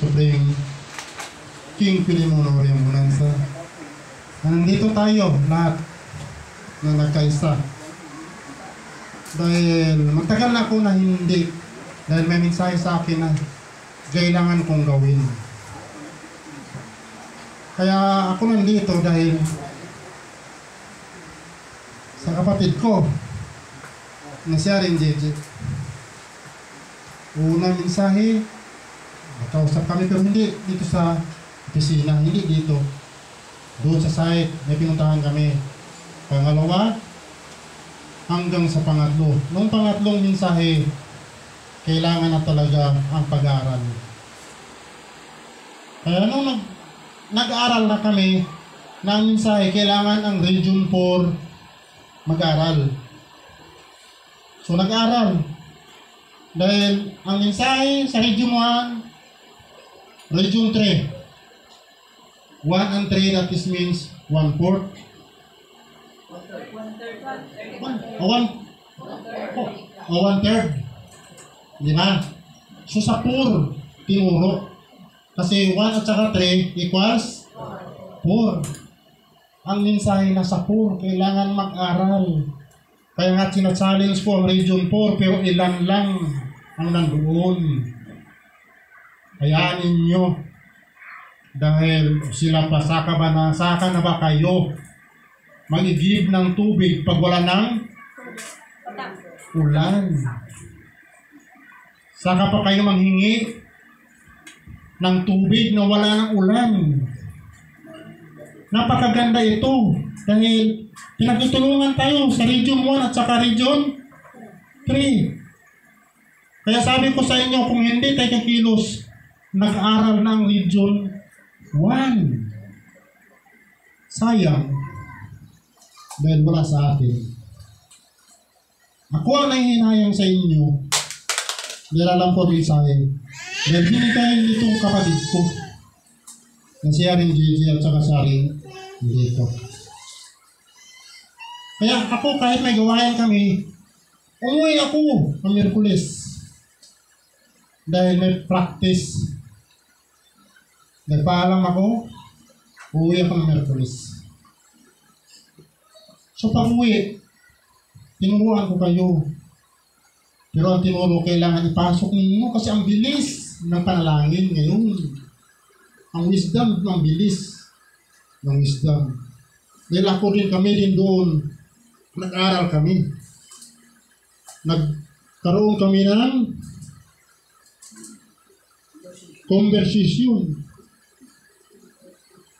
Supreme King Pilimon Oriong Bonanza. Nandito tayo lahat na nagkaisa. Dahil magtagal na ako na hindi. Dahil may mensahe sa akin na kailangan kong gawin. Kaya ako nandito dahil sa kapatid ko na siya rin JJ. Unang mensahe, nakausap kami pero hindi dito sa opisina, hindi dito. Doon sa site, may pinuntahan kami. Pangalawa, hanggang sa pangatlo. Nung pangatlong mensahe, kailangan na talaga ang pag-aaral. Kaya nung nag-aaral na kami ng mensahe, kailangan ang Region 4 mag-aaral. So nag-aaral. Dahil ang mensahe sa Region 1, Region 3, 1 and 3, that is means 1/4. 1/3. Di ba? So sa 4, tinuro. Kasi 1 at saka 3 equals 4. Ang mensahe na sa 4, kailangan mag-aral. Kaya nga sina-challenge po ang Region 4, pero ilan lang ang nandoon. Hayaan ninyo. Dahil sila pa, saka na ba kayo mag-i-give ng tubig pag wala ng ulan? Saka pa kayo manghingi ng tubig na wala ng ulan. Napakaganda ito dahil pinagtutulungan tayo sa Region 1 at saka Region 3. Kaya sabi ko sa inyo, kung hindi tayo kilos, nag-aral ng Region 1. Sayang dahil wala sa atin. Ako ang nahihinayang sa inyo dahil alam ko mensahe. Dahil hinikayin itong kapatid ko na siya rin JJ at saka siya rin dito. Kaya ako kahit may gawain kami, umuwi ako ng Miyerkules dahil may practice. Nagpaalam ako, uuwi ako ng Miyerkules. So pag uwi, tinuruan ko kayo. Pero ang tinuro, kailangan ipasok ninyo kasi ang bilis ng panalangin ngayon. Ang wisdom, ang bilis ng wisdom. Dahil ako rin, kami rin doon, nag-aral kami. Nagkaroon kami ng conversation.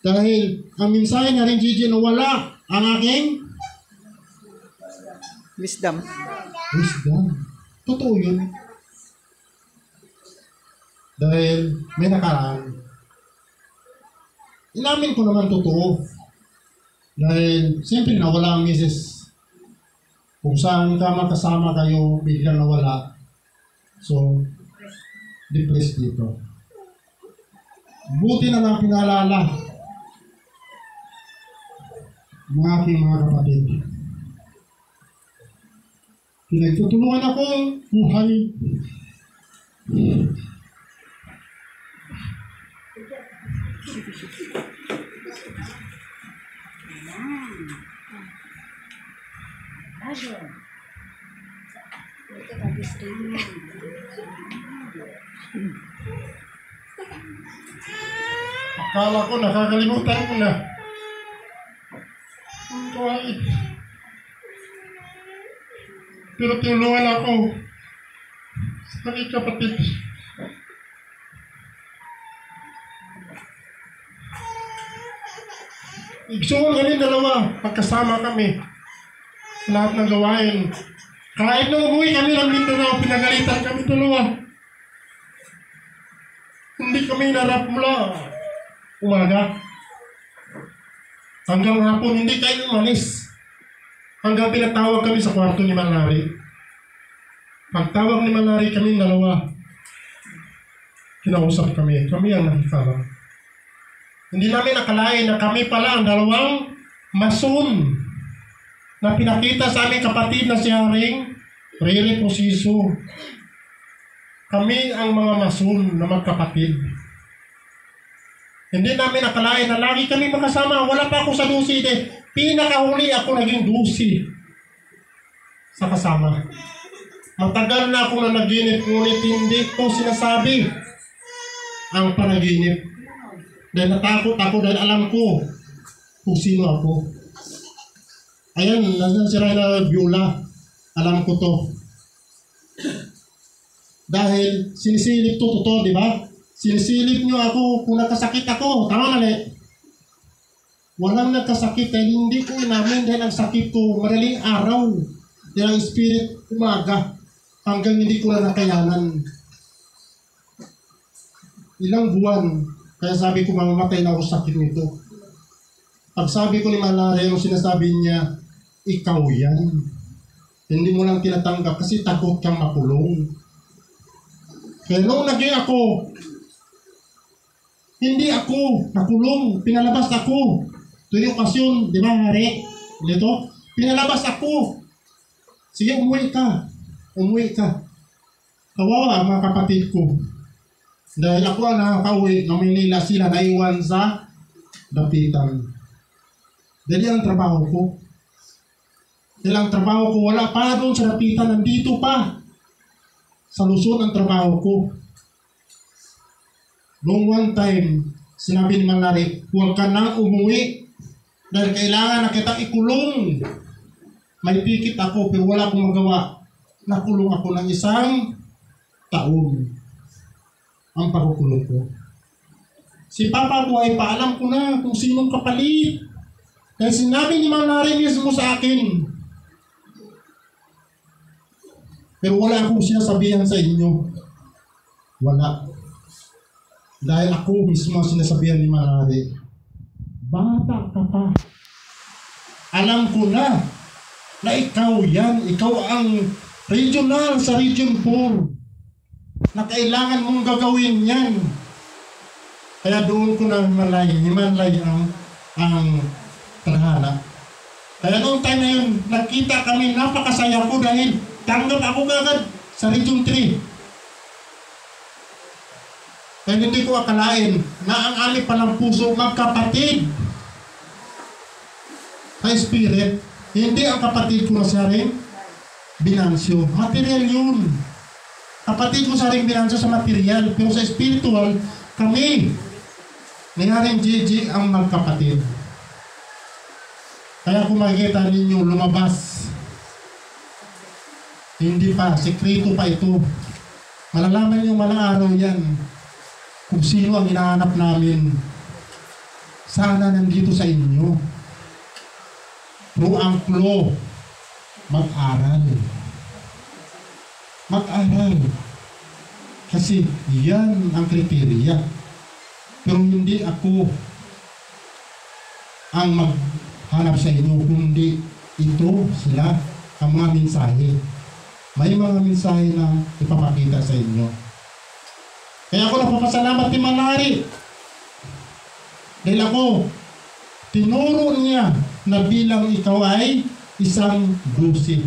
Dahil ang mensahe na rin, Gigi, na wala ang aking wisdom. Totoo yun. Dahil may nakaraan. Inamin ko naman totoo. Dahil siyempre nawala ang misis. Kung saan ka makasama kayo, biglang nawala. So, depressed dito. Buti na lang pinaalala ng aking mga kapatid. Pinagtutulungan akong buhay. Akala ko nakakalimutan ko na. Pero tinulungan ako sa aking kapatid. Igsuon kami dalawa, pagkasama kami. Lahat ng gawain. Kahit nung umuwi kami ng Mindanao, pinagalitan kami dalawa. Hindi kami narap mula umaga. Hanggang hapon, hindi kayo umalis. Hanggang pinatawag kami sa kwarto ni Malari. Pagtawag ni Malari kami dalawa, kinausap kami. Kami ang nakikala. Hindi namin nakalain na kami pala ang dalawang mason na pinakita sa aming kapatid na si Haring Rere Posiso. Kami ang mga mason na magkapatid. Hindi namin nakalain na lagi kami makasama. Wala pa ako sa dusi. Pinakahuli ako naging dusi sa kasama. Matagal na ako na naginip, ngunit hindi ko sinasabi ang panaginip. Dahil natakot ako dahil alam ko kung sino ako. Ayan, nandiyan si Reyna Viola. Alam ko to. Dahil sinisilip to, totoo, di ba? Sinisilip nyo ako kung nagkasakit ako. Tama mali. Walang nagkasakit dahil hindi ko inamin dahil ang sakit ko madaling araw. Dahil ang spirit umaga hanggang hindi ko na nakayanan. Ilang buwan, kaya sabi ko mamamatay na ako sa sakit nito. Pag sabi ko ni Malari, yung sinasabi niya, ikaw yan. Hindi mo lang tinatanggap kasi takot kang makulong. Kaya nung naging ako, hindi ako nakulong, pinalabas ako. Ito yung okasyon, di ba, Hari? Dito, pinalabas ako. Sige, umuwi ka. Umuwi ka. Kawawa ang mga kapatid ko. Dahil ako ang nakakauwi ng Manila, sila naiwan sa dapitan. Dahil ang trabaho ko. Dahil ang trabaho ko, wala pa doon sa dapitan, nandito pa. Sa Luzon ang trabaho ko. Noong one time, sinabi ni Manlari, huwag ka nang umuwi. Dahil kailangan na kitang ikulong. May pikit ako, pero wala akong magawa. Nakulong ako ng 1 taon. Ang pagkukulong ko. Si Papa ko ay paalam ko na kung sinong kapalit. Dahil sinabi ni Manlari mismo sa akin. Pero wala akong sinasabihan sa inyo. Wala. Dahil ako mismo sinasabihan ni Manlari. Bata ka pa. Alam ko na ikaw yan. Ikaw ang regional sa Region 4 na kailangan mong gagawin yan. Kaya doon ko na himalay ang tadhana. Kaya noong time na yun, nakita kami, napakasaya ko dahil tanggap ako agad sa Region 3. Kaya hindi ko akalain na ang aming palang puso magkapatid sa spirit. Hindi ang kapatid ko na siya rin Binancio. Material yun. Kapatid ko sa rin Binancio sa material. Pero sa spiritual, kami ni Haring Gigi ang magkapatid. Kaya kung makikita ninyo lumabas, hindi pa, sekreto pa ito. Malalaman nyo malang araw yan kung sino ang hinahanap namin. Sana nandito sa inyo. Through ang flow, mag-aral. Mag-aral. Kasi yan ang kriteriya. Pero hindi ako ang maghanap sa inyo, kundi ito sila ang mga mensahe. May mga mensahe na ipapakita sa inyo. Kaya ako napapasalamat ni Manlari. Dahil ako, tinuro niya na bilang ikaw ay isang dusi.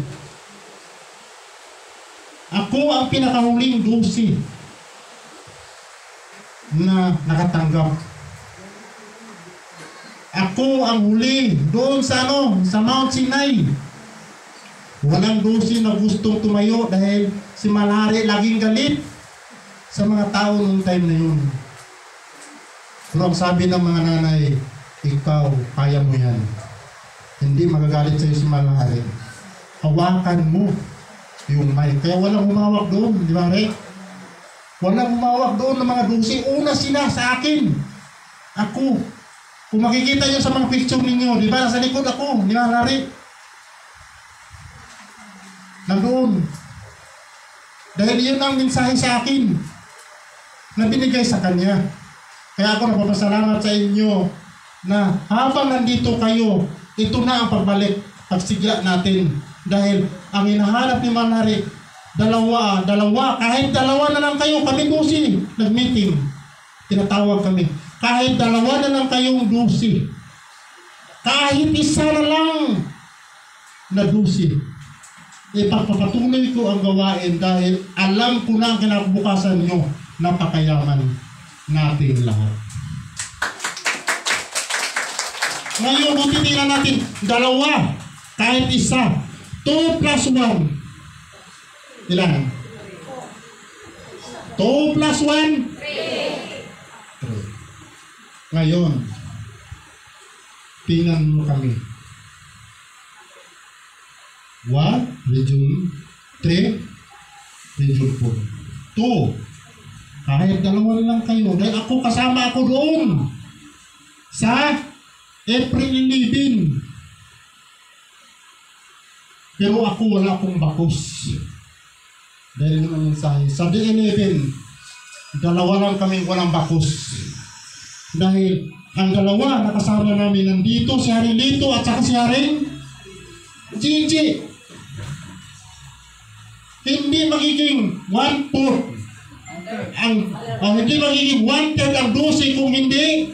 Ako ang pinakahuling dusi na nakatanggap. Ako ang huli doon sa sa Mount Sinai. Walang dusi na gustong tumayo dahil si Manlari laging galit sa mga tao noong time na yun. Pero ang sabi ng mga nanay, ikaw, kaya mo yan. Hindi magagalit sa'yo si Manlari. Hawakan mo yung mic. Kaya walang humawak doon, di ba, Re? Walang humawak doon ng mga dusi. Una sila sa akin. Ako. Kung makikita nyo sa mga picture ninyo, di ba, nasa likod ako, di ba, Manlari? Nandoon. Dahil yun ang mensahe sa akin na binigay sa kanya. Kaya ako napapasalamat sa inyo na habang nandito kayo, ito na ang pagbalik, pagsigla natin. Dahil ang hinahanap ni Manlari, dalawa, kahit dalawa na lang kayo, kami dusi, nag-meeting, tinatawag kami, kahit dalawa na lang kayong dusi, kahit isa na lang na dusi, ipapatuloy ko ang gawain dahil alam ko na ang kinabukasan nyo, napakayaman natin lahat. Ngayon, kung titingnan natin, dalawa, kahit isa. 2 plus 1. Ilan? 2 plus 1? 3. Ngayon, tingnan mo kami. 1, region 3, region 4. 2. Kahit dalawa lang kayo, dahil ako kasama ako doon sa April 11. Pero ako wala akong bakos. Dahil naman mensahe. Sa D11, dalawa lang kaming walang bakos. Dahil ang dalawa nakasama namin nandito, si Haring Lito at saka si Haring Gigi. Hindi magiging 1/4 hindi magiging 1/3 ang 12 kung hindi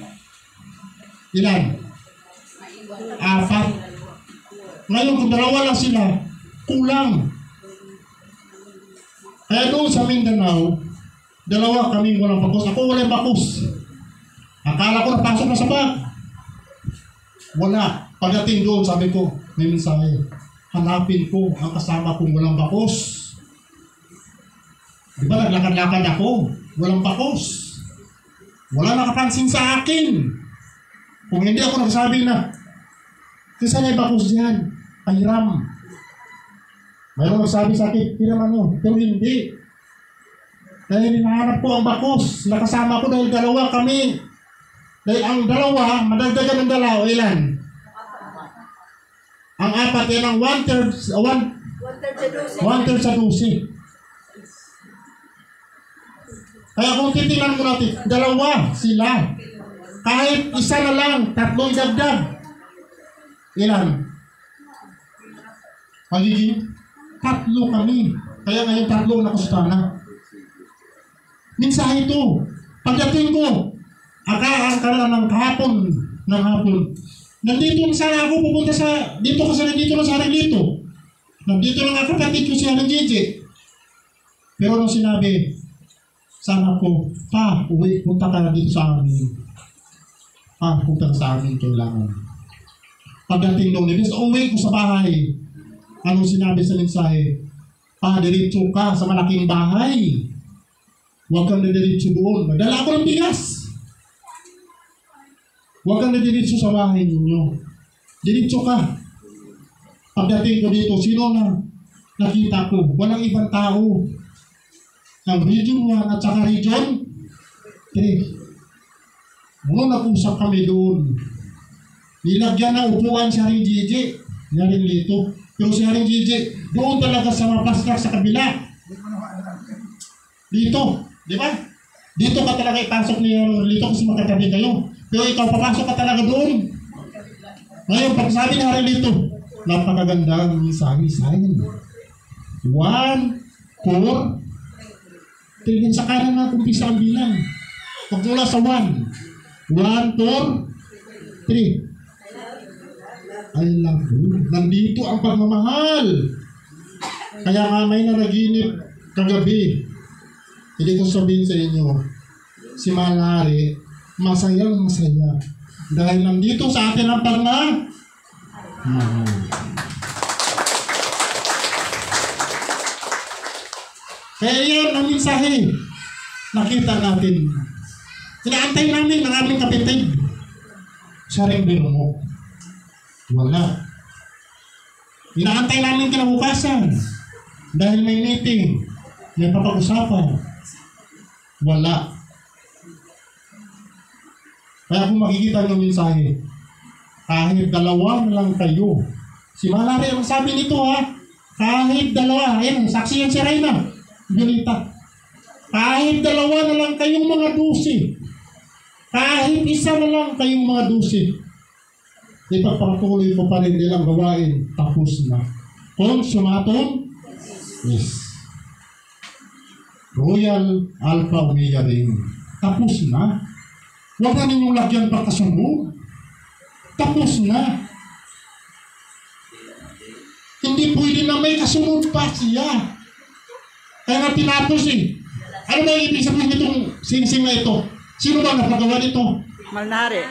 ilan? 4. Ngayon kung dalawa lang sila, kulang. Kaya doon sa Mindanao, dalawa kaming walang bakos. Ako walang bakos. Akala ko napasok na sa bag. Wala. Pagdating doon, sabi ko, may mensahe. Hanapin ko ang kasama kong walang bakos. Diba naglakad-lakad ako? Walang bakos. Wala nakapansin sa akin. Kung hindi ako nagsabi na, kasi may bakos diyan, pahiram. Mayroon nagsabi sa akin, hiraman mo. Pero hindi. Dahil hinahanap ko ang bakos. Nakasama ko dahil dalawa kami. Dahil ang dalawa, madagdagan ng dalawa, ilan? Ang 4 yan ang 1/3 sa 12. Kaya kung titingnan mo natin, dalawa sila. Kahit isa na lang, 3 idagdag. Ilan? Magiging 3 kami. Kaya ngayon 3 nakustana. Minsan ito, pagdating ko, ang kalan ng hapon, nandito na sana ako pupunta sa, dito kasi nandito na sa Haring Lito. Nandito lang ako, kapatid ko si Haring Gigi. Pero nung sinabi, sana ko, pa, uwi, punta ka dito sa amin. Pa, punta ka sa amin, kailangan. Pagdating doon, uwi ko sa bahay. Anong sinabi sa mensahe? Pa, diretso ka sa malaking bahay. Huwag kang nadiretso doon. Magdala ako ng bigas. Huwag kang nadiretso sa bahay ninyo. Diretso ka. Pagdating ko dito, sino na nakita ko? Walang ibang tao. Ang region 1 at saka region 3. Muna nag-usap kami doon. Nilagyan na upuan si Haring Gigi, si Haring Lito. Pero si Haring Gigi, doon talaga sa mapastak sa kabila. Dito, di ba? Dito ka talaga ipasok ni Haring Lito kasi magkatabi kayo. Pero ikaw papasok ka talaga doon. Ngayon, pag sabi ni Haring Lito, napakaganda ng mensahe. 1, 4, tingin sa kanan na kumpisa ang bilang. Pagmula sa 1. 1, 4, 3. I love you. Nandito ang pagmamahal. Kaya nga may naraginip kagabi. Hindi ko sabihin sa inyo, si Malari, masayang masaya. Dahil nandito sa atin ang pagmamahal. Kaya yan ang mensahe. Nakita natin. Inaantay namin ng aming kapitid. Siya rin binumo. Wala. Inaantay namin kinabukasan. Dahil may meeting. May papag-usapan. Wala. Kaya kung makikita ng mensahe, kahit dalawa na lang kayo. Si Malari ang sabi nito kahit dalawa. Ayan, saksi yan si Reyna. Ganita. Kahit dalawa na lang kayong mga 12. Kahit isa na lang kayong mga 12. Ipagpatuloy ko pa rin nilang gawain. Tapos na. Consumatum? Yes. Royal Alpha Omega rin. Tapos na. Huwag na ninyong lagyan pagkasunod. Tapos na. Hindi pwede na may kasunod pa siya. Kaya nga tinapos Ano ba yung ibig sabihin itong sing-sing na ito? Sino ba napagawa nito? Malnari.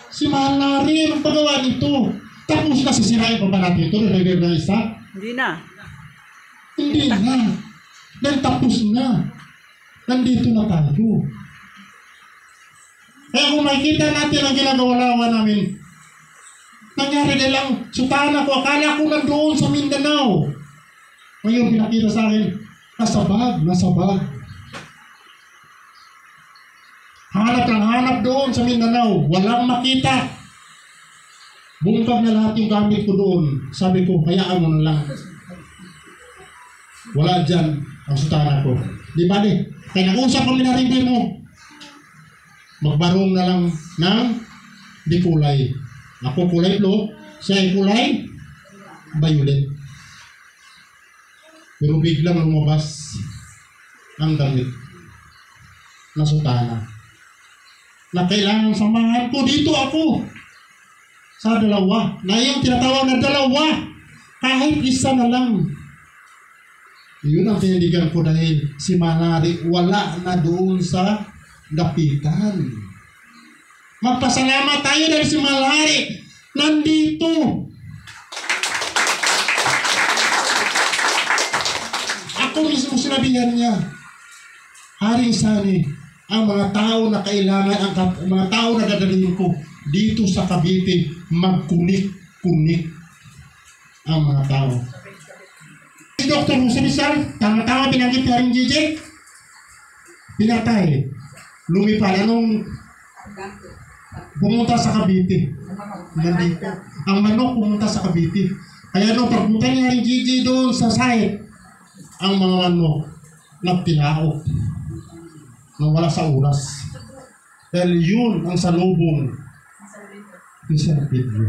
Si Mahal na rin ang paggawa nito. Tapos na sisirain pa ba natin ito? Nalagay na isa? Hindi na. Hindi na. Dahil tapos na. Nandito na tayo. Kaya kung makikita natin ang ginagawa namin, nangyari na lang, sutana ko, akala ko nandoon sa Mindanao. Ngayon pinakita sa akin, nasa bag. Hanap doon sa Mindanao, walang makita. Bungkag na lahat yung gamit ko doon. Sabi ko, hayaan mo na lang. Wala dyan ang sutana ko. Di ba di? Kaya nag-usap kami na rin mo. Magbarong na lang ng di kulay. Ako kulay blue, siya ay kulay violet. Pero biglang lumabas ang damit na sutana na kailangan samahan ko. Dito ako sa dalawa na yung tinatawag na dalawa, kahit isa na lang. Yun ang piniligan ko dahil si Manari wala na doon sa dapitan. Magpasalamat tayo dahil si Manari nandito. Ako mismo sinabihan niya, Haring Sani, ang mga tao na kailangan, ang mga tao na dadalhin ko dito sa Cavite, magkunik-kunik ang mga tao. Si Dr. Jose Rizal, tama-tama binanggit ni Haring JJ, pinatay. Lumipad. Anong pumunta sa Cavite? Nandito. Ang manok pumunta sa Cavite. Kaya nung pagpunta ni Haring JJ doon sa site, ang mga manok nagtinao na wala sa oras. Dahil yun ang salubong ni Sir Pedro.